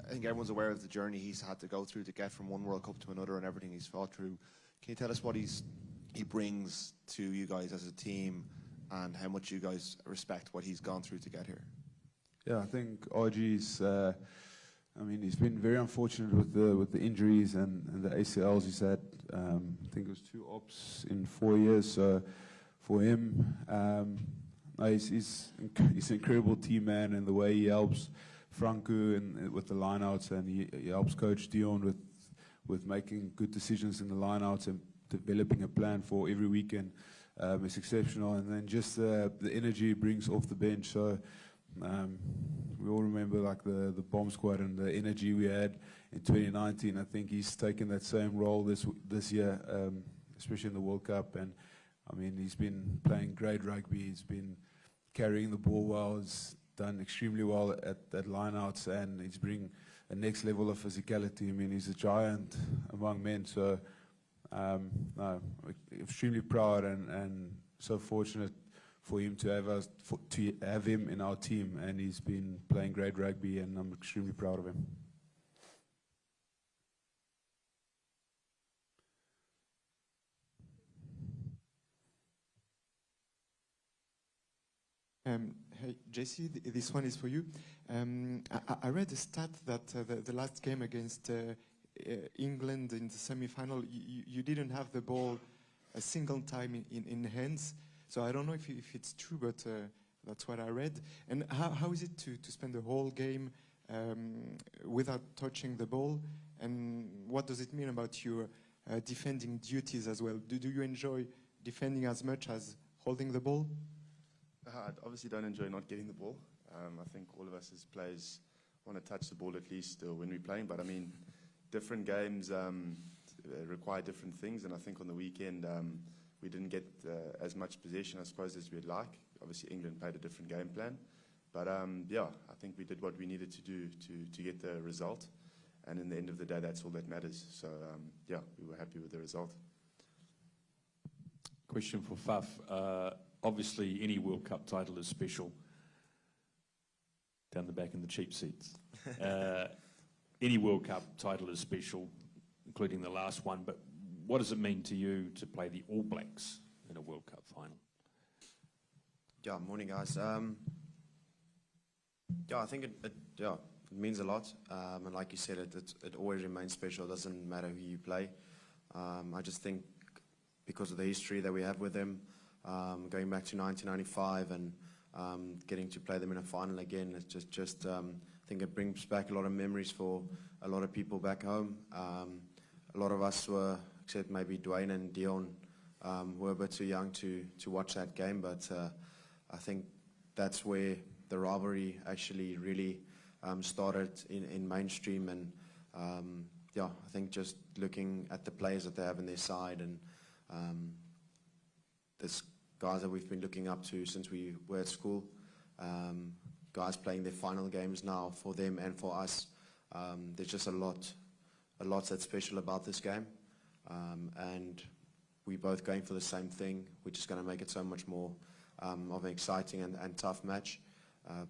think everyone's aware of the journey he's had to go through to get from one World Cup to another and everything he's fought through. Can you tell us what he brings to you guys as a team and how much you guys respect what he's gone through to get here? Yeah, I think RG's, I mean, he's been very unfortunate with the injuries and the ACLs he's had. I think it was 2 ops in 4 years. So for him, he's an incredible team man, and the way he helps Franco and with the lineouts, and he helps Coach Dion with making good decisions in the lineouts and developing a plan for every weekend. It's exceptional, and then just the energy he brings off the bench. So we all remember like the bomb squad and the energy we had in 2019. I think he's taken that same role this year, especially in the World Cup. And I mean, he's been playing great rugby. He's been carrying the ball well. He's done extremely well at lineouts, and he's bringing a next level of physicality. I mean, he's a giant among men. So no, extremely proud and so fortunate for him to have him in our team, and he's been playing great rugby, and I'm extremely proud of him. Hey, JC, this one is for you. I read a stat that the last game against England in the semi-final, you didn't have the ball a single time in hands. So I don't know if it's true, but that's what I read. And how is it to spend the whole game without touching the ball? And what does it mean about your defending duties as well? Do you enjoy defending as much as holding the ball? I obviously don't enjoy not getting the ball. I think all of us as players want to touch the ball at least when we're playing. But I mean, different games require different things. And I think on the weekend, we didn't get as much possession, I suppose, as we'd like. Obviously, England played a different game plan. But yeah, I think we did what we needed to do to get the result. And in the end of the day, that's all that matters. So yeah, we were happy with the result. Question for Faf. Obviously, any World Cup title is special. Down the back in the cheap seats. Any World Cup title is special, including the last one. But what does it mean to you to play the All Blacks in a World Cup final? Yeah, morning, guys. Yeah, I think it means a lot. And like you said, it always remains special. It doesn't matter who you play. I just think because of the history that we have with them, going back to 1995 and getting to play them in a final again, it's just I think it brings back a lot of memories for a lot of people back home. A lot of us were, except maybe Dwayne and Dion, were a bit too young to watch that game, but I think that's where the rivalry actually really started in mainstream. And yeah, I think just looking at the players that they have on their side, and this guys that we've been looking up to since we were at school, guys playing their final games now for them and for us. There's just a lot that's special about this game, and we're both going for the same thing, which is going to make it so much more of an exciting and tough match.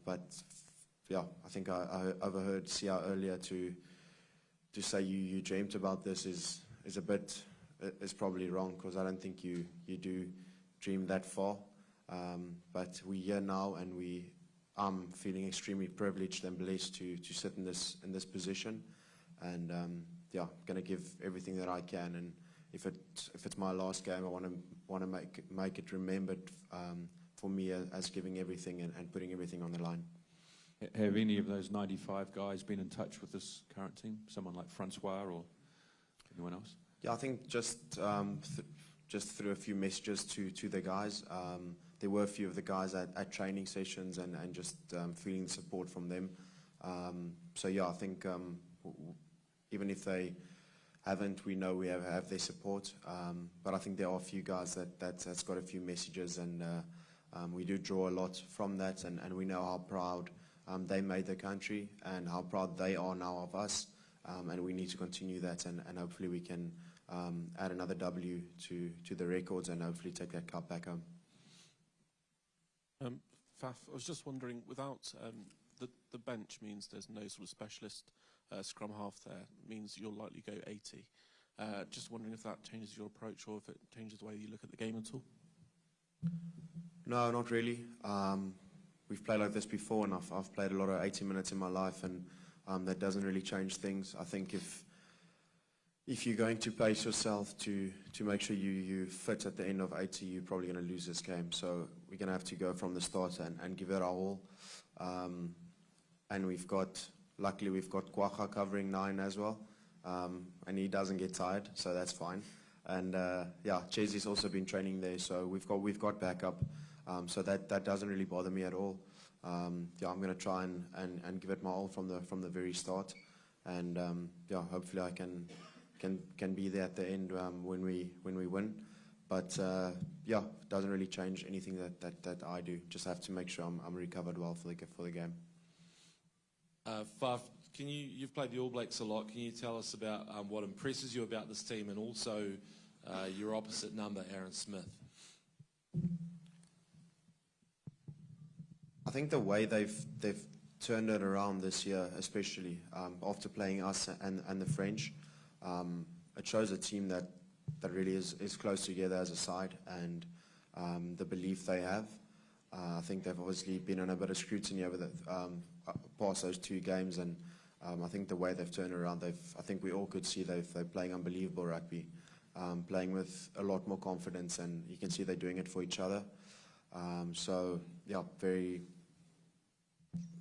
But yeah, I think I overheard Sia earlier to say you dreamt about this is a bit is probably wrong, because I don't think you do dream that far. But we're here now, and I'm feeling extremely privileged and blessed to sit in this position, and yeah, going to give everything that I can. And if it's my last game, I want to make it remembered for me as giving everything and putting everything on the line. Have any of those 95 guys been in touch with this current team? Someone like Francois or anyone else? Yeah, I think just through a few messages to the guys. There were a few of the guys at training sessions and just feeling support from them. So yeah, I think even if they haven't, we know we have their support. But I think there are a few guys that's got a few messages, and we do draw a lot from that, and we know how proud they made the country and how proud they are now of us. And we need to continue that, and hopefully we can add another W to the records and hopefully take that cup back home. Faf, I was just wondering, without the bench means there's no sort of specialist scrum half there, means you'll likely go 80. Just wondering if that changes your approach or if it changes the way you look at the game at all? No, not really. We've played like this before, and I've played a lot of 80 minutes in my life, and that doesn't really change things. I think if you're going to pace yourself to make sure you fit at the end of 80, you're probably going to lose this game. So we're going to have to go from the start and give it our all. And luckily we've got Kwacha covering 9 as well, and he doesn't get tired, so that's fine. And yeah, Chesy's also been training there, so we've got backup. So that doesn't really bother me at all. Yeah, I'm going to try and give it my all from the very start, and yeah, hopefully I can be there at the end when we win. But yeah, it doesn't really change anything that I do. Just have to make sure I'm recovered well for the game. Faf, you've played the All Blacks a lot. Can you tell us about what impresses you about this team, and also your opposite number, Aaron Smith? I think the way they've turned it around this year, especially after playing us and the French, it shows a team that really is close together as a side, and the belief they have. I think they've obviously been under a bit of scrutiny over the past those 2 games, and I think the way they've turned around, I think we all could see they're playing unbelievable rugby, playing with a lot more confidence, and you can see they're doing it for each other. So yeah,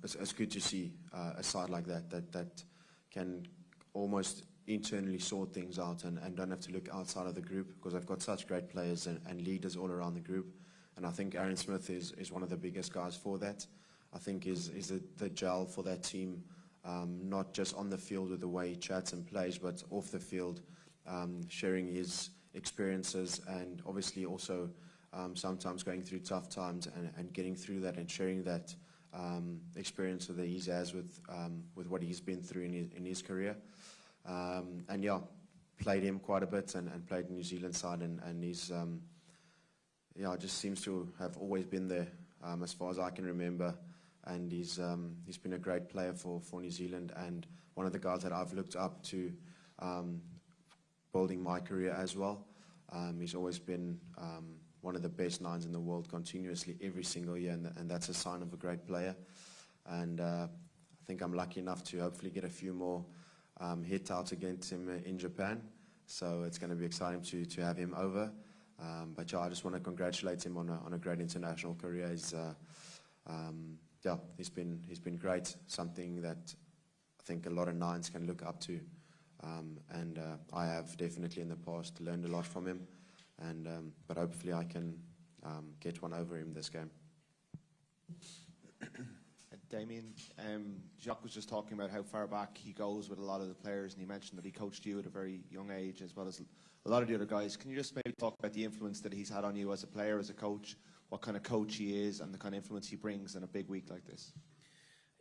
it's good to see a side like that can almost internally sort things out and don't have to look outside of the group, because they've got such great players and leaders all around the group. And I think Aaron Smith is one of the biggest guys for that. I think is the gel for that team, not just on the field with the way he chats and plays, but off the field, sharing his experiences, and obviously also sometimes going through tough times and getting through that and sharing that experience that he has with what he's been through in his career. And yeah, played him quite a bit and played New Zealand side, and he's yeah, just seems to have always been there as far as I can remember, and he's been a great player for New Zealand, and one of the guys that I've looked up to building my career as well. He's always been one of the best 9s in the world continuously every single year, and that's a sign of a great player. And I think I'm lucky enough to hopefully get a few more hit outs against him in Japan, so it's going to be exciting to have him over. But yeah, I just want to congratulate him on a great international career. Yeah, he's been great, something that I think a lot of 9s can look up to, and I have definitely in the past learned a lot from him, and but hopefully I can get one over him this game. Damien, Jacques was just talking about how far back he goes with a lot of the players, and he mentioned that he coached you at a very young age as well as a lot of the other guys. Can you just maybe talk about the influence that he's had on you as a player, as a coach, what kind of coach he is, and the kind of influence he brings in a big week like this?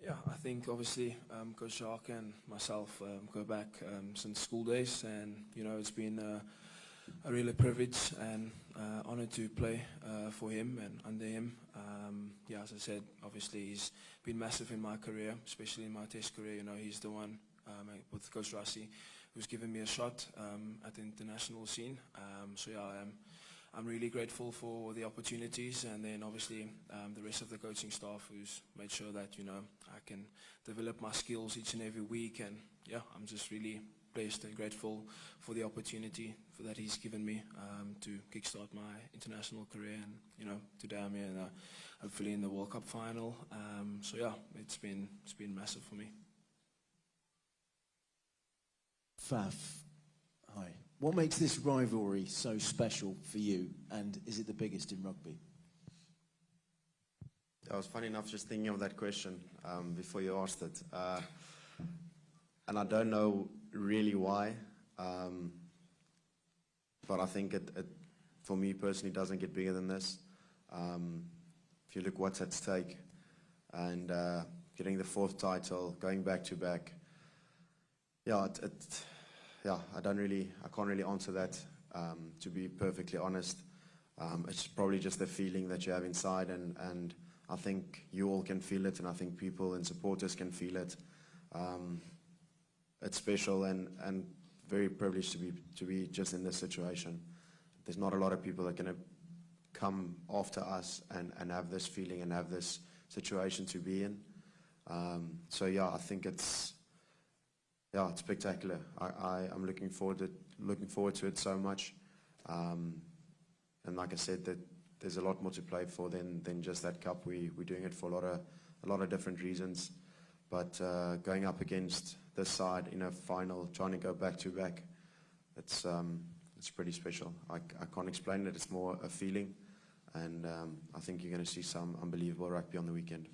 Yeah, I think obviously Coach Jacques and myself go back since school days, and you know, it's been a real privilege and honor to play for him and under him. Yeah, as I said, obviously he's been massive in my career, especially in my test career. You know, he's the one with Coach Rassie who's given me a shot at the international scene. So yeah, I'm really grateful for the opportunities, and then obviously the rest of the coaching staff who's made sure that, you know, I can develop my skills each and every week. And yeah, I'm just really blessed and grateful for the opportunity that he's given me to kickstart my international career. And you know, today I'm here, hopefully in the World Cup final. So yeah, it's been massive for me. Faf, hi. What makes this rivalry so special for you, and is it the biggest in rugby? I was funny enough just thinking of that question before you asked it. And I don't know really why, but I think it, for me personally, doesn't get bigger than this. If you look what's at stake, and getting the 4th title, going back to back, yeah, I can't really answer that, to be perfectly honest. It's probably just the feeling that you have inside, and I think you all can feel it, and I think people and supporters can feel it. It's special and very privileged to be just in this situation. There's not a lot of people that can come after us and have this feeling and have this situation to be in. So yeah, I think it's spectacular. I'm looking forward to it so much. And like I said, that there's a lot more to play for than just that cup. We're doing it for a lot of different reasons. But going up against this side in a final, trying to go back to back, it's pretty special. I can't explain it. It's more a feeling, and I think you're going to see some unbelievable rugby on the weekend.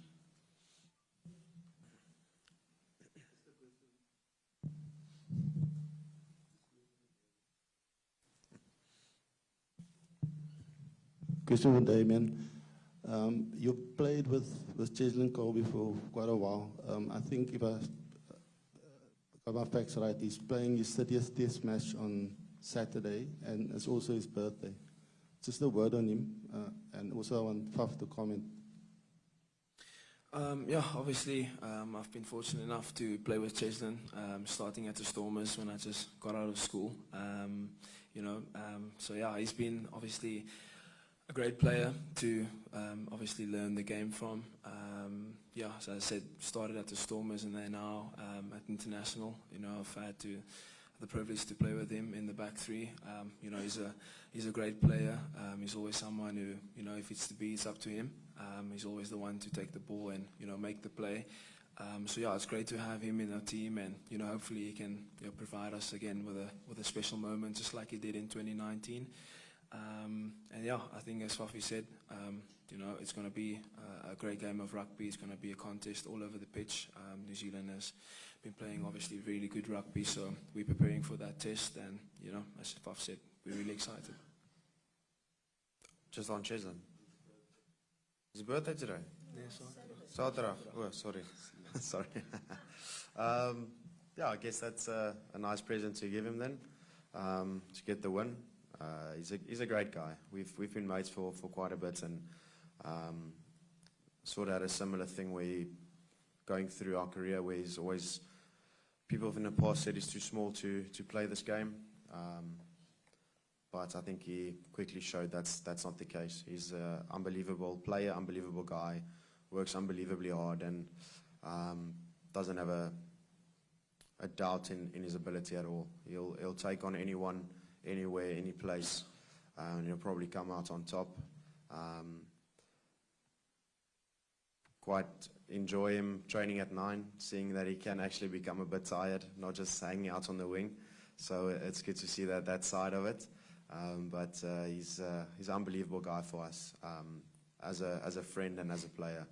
Question for Damien. You played with Cheslin Colby for quite a while. I think if I got my facts right, he's playing his 30th test match on Saturday, and it's also his birthday. Just a word on him, and also I want Faf to comment. Yeah, obviously, I've been fortunate enough to play with Cheslin, starting at the Stormers when I just got out of school. So yeah, he's been obviously a great player to obviously learn the game from. Yeah, as I said, started at the Stormers and then now at International. I've had the privilege to play with him in the back three. He's a great player. He's always someone who, if it's to be, it's up to him. He's always the one to take the ball and make the play. So yeah, it's great to have him in our team, and hopefully he can provide us again with a special moment, just like he did in 2019. And yeah, I think as Fafi said, it's going to be a great game of rugby. It's going to be a contest all over the pitch. New Zealand has been playing obviously really good rugby, so we're preparing for that test, and as Faf said, we're really excited. Just on Cheslin. His birthday today? Yeah, Saturday. Oh, sorry. Sorry. Yeah, I guess that's a nice present to give him then, to get the win. He's a great guy. We've been mates for quite a bit, and sort of had a similar thing where going through our career where he's always, people in the past said he's too small to play this game, but I think he quickly showed that's not the case. He's an unbelievable player, unbelievable guy, works unbelievably hard, and doesn't have a doubt in his ability at all. He'll take on anyone, anywhere, any place, and he'll probably come out on top. Quite enjoy him training at 9, seeing that he can actually become a bit tired, not just hanging out on the wing. So it's good to see that side of it. But he's an unbelievable guy for us, as a friend and as a player.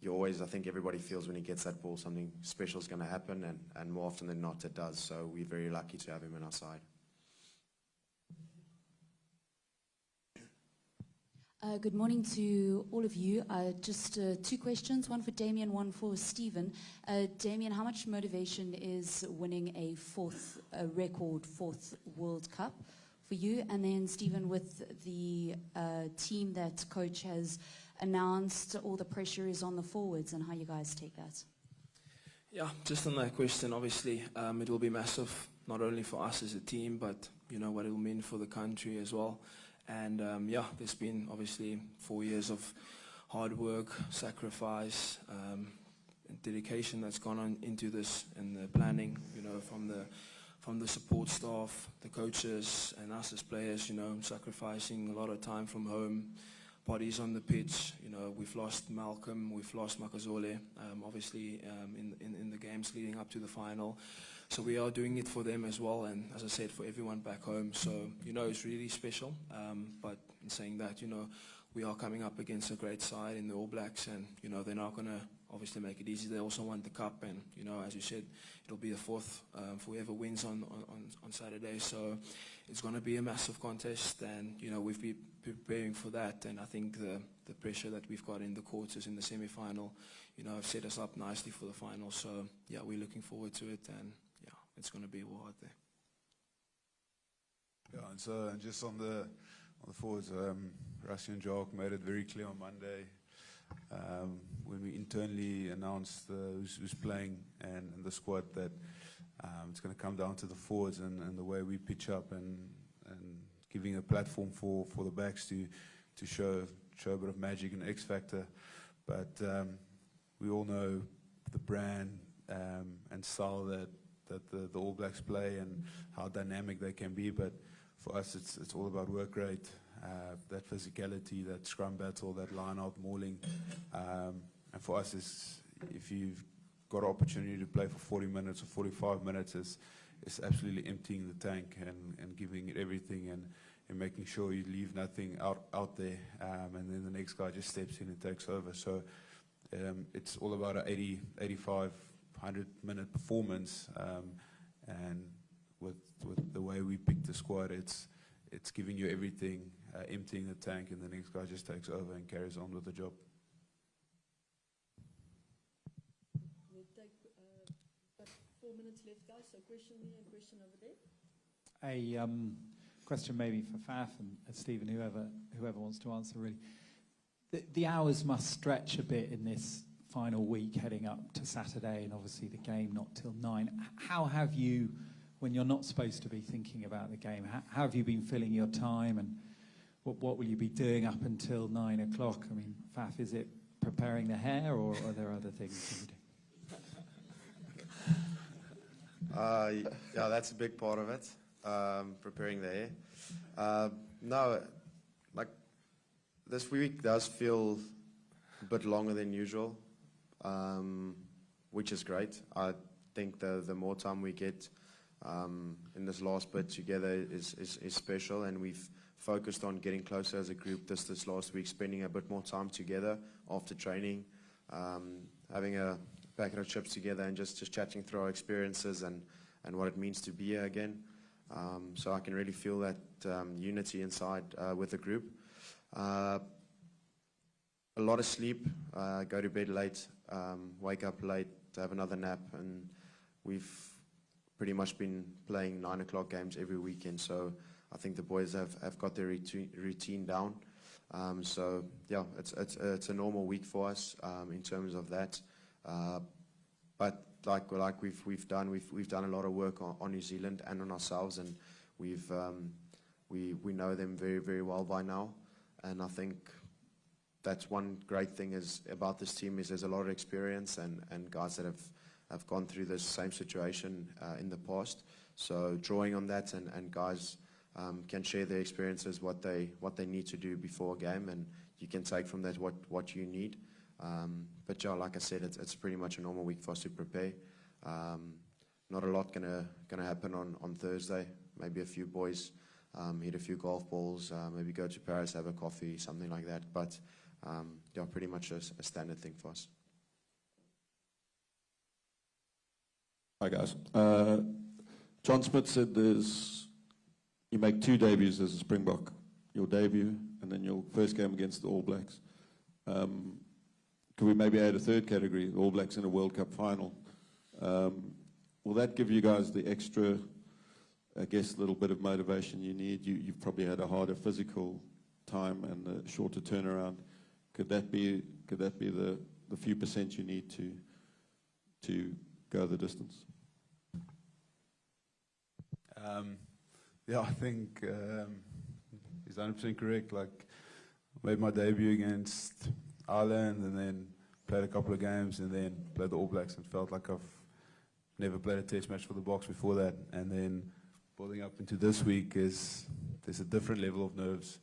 I think everybody feels when he gets that ball something special is going to happen, and more often than not it does. So we're very lucky to have him on our side. Good morning to all of you. Just 2 questions, one for Damien, one for Stephen. Damien, how much motivation is winning a record fourth World Cup for you? And then Stephen, with the team that coach has announced, all the pressure is on the forwards, and how you guys take that? Yeah, just on that question, obviously it will be massive, not only for us as a team, but what it will mean for the country as well. And yeah, there's been obviously 4 years of hard work, sacrifice, and dedication that's gone on into this, and the planning, from the support staff, the coaches, and us as players, sacrificing a lot of time from home, bodies on the pitch. We've lost Malcolm, we've lost Makazole, obviously in the games leading up to the final. So we are doing it for them as well, and as I said, for everyone back home. So, you know, it's really special. But in saying that, you know, we are coming up against a great side in the All Blacks, and, you know, they're not going to obviously make it easy. They also want the cup, and, you know, as you said, it'll be the fourth for whoever wins on Saturday. So it's going to be a massive contest, and, you know, we've been preparing for that, and I think the pressure that we've got in the quarters, in the semi-final, you know, have set us up nicely for the final. So, yeah, we're looking forward to it, and, yeah, it's going to be all out there. Yeah, and so and just on the forwards, Rassie and Jacques made it very clear on Monday when we internally announced who's playing and the squad that it's going to come down to the forwards and the way we pitch up and giving a platform for the backs to show a bit of magic and X factor. But we all know the brand and style that the All Blacks play and how dynamic they can be. But for us, it's all about work rate, that physicality, that scrum battle, that line-out mauling. And for us, if you've got an opportunity to play for 40 minutes or 45 minutes, it's absolutely emptying the tank and giving it everything and making sure you leave nothing out there. And then the next guy just steps in and takes over. So it's all about an 80, 85, 100-minute performance. And with the way we pick the squad, it's giving you everything, emptying the tank, and the next guy just takes over and carries on with the job. We'll take about 4 minutes left, guys. So question here and question over there. A question maybe for Faf and Stephen, whoever wants to answer really. The hours must stretch a bit in this final week heading up to Saturday, and obviously the game not till 9. How have you, when you're not supposed to be thinking about the game, how have you been filling your time, and what will you be doing up until 9 o'clock? I mean, Faf, is it preparing the hair, or are there other things you do? Yeah, that's a big part of it, preparing the hair. No, like this week does feel a bit longer than usual, which is great. I think the more time we get in this last bit together is special, and we've focused on getting closer as a group this last week, spending a bit more time together after training, having a packet of chips together and just chatting through our experiences and what it means to be here again. So I can really feel that unity inside with the group. A lot of sleep, go to bed late, wake up late, have another nap, and we've pretty much been playing 9 o'clock games every weekend. So I think the boys have got their routine down. So yeah, it's a normal week for us in terms of that. But like we've done a lot of work on New Zealand and on ourselves, and we know them very, very well by now. And I think that's one great thing about this team is there's a lot of experience and guys that have gone through this same situation in the past. So drawing on that and guys can share their experiences, what they need to do before a game, and you can take from that what you need. But yeah, like I said, it's pretty much a normal week for us to prepare. Not a lot gonna happen on Thursday. Maybe a few boys hit a few golf balls, maybe go to Paris, have a coffee, something like that. But yeah, pretty much a standard thing for us. Hi guys. John Smith said you make 2 debuts as a Springbok. Your debut and then your first game against the All Blacks. Could we maybe add a third category, the All Blacks in a World Cup final? Will that give you guys the extra, I guess, little bit of motivation you need? You've probably had a harder physical time and a shorter turnaround. Could that be the few percent you need to go the distance? Yeah, I think he's 100% correct. Like, I made my debut against Ireland and then played a couple of games and then played the All Blacks and felt like I've never played a test match for the Boks before that. And then building up into this week there's a different level of nerves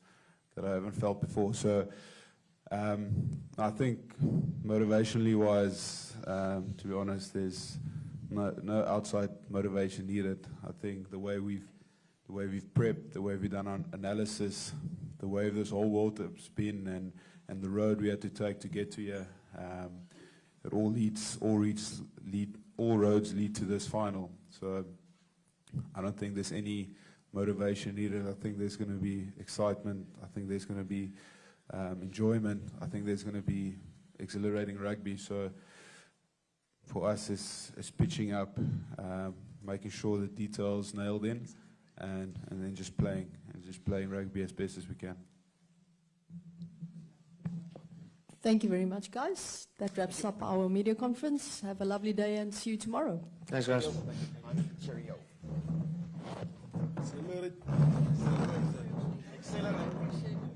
that I haven't felt before. So I think motivationally wise, to be honest, there's no outside motivation needed. I think the way we've prepped, the way we've done our analysis, the way this whole World Cup's been, and the road we had to take to get to here, it all roads lead to this final. So I don't think there's any motivation needed. I think there's going to be excitement. I think there's going to be enjoyment. I think there's going to be exhilarating rugby. So for us, it's pitching up, making sure the details nailed in, and then just playing rugby as best as we can. Thank you very much, guys. That wraps up our media conference. Have a lovely day and see you tomorrow. Thanks, guys. Accelerate.